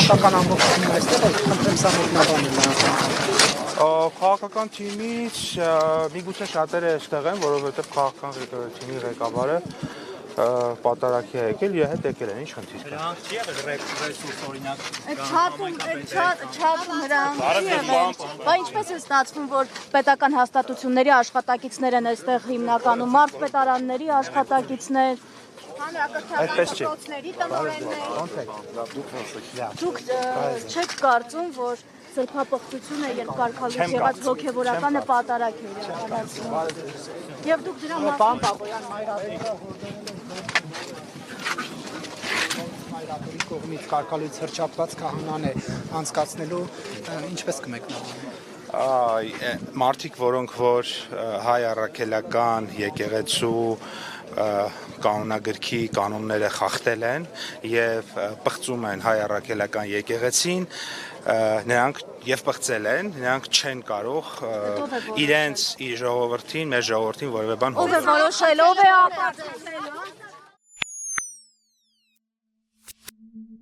քաղաքական ամբողջությունն այստեղ է, խնդրեմ սա մեկնաբանել նրանց։ Քաղաքական թիմից միգուցե շատերը այստեղ են, որովհետև քաղաքական թիմի ղեկավարը պատարակի է եկել, իր հետ եկել են, ինչ խնդիր կա։ Նրանք չի եղել ռեսուրս օրինակ։ Չափում նրանք չի եղել։ Բա ինչպես է ստացվում, որ պետական հաստատությունների աշխատակիցներ են այստեղ հիմնականում, մարզպետարանների աշխատակիցներ։ Այդպես չի։ Դուք չեք կարծում, որ սրբապղծությունը երկարքալուց եղած հոգևորականը պատարակ է իրականացնում։ Եվ դուք դրա Մայրաթորի կողմից կարգալույց հռչակված քահանան է անցկացնելու, ինչպես կմեկնաբանեք։ Մարդիկ, որոնք որ հայ առաքելական եկեղեցու կանոնագրքի կանոնները խախտել են եւ պղծում են հայ առաքելական եկեղեցին, նրանք եւ պղծել են, նրանք չեն կարող իրենց ժողովրդին, մեր ժողովրդին որևէ բան ով է որոշել, ով է ապացուցել,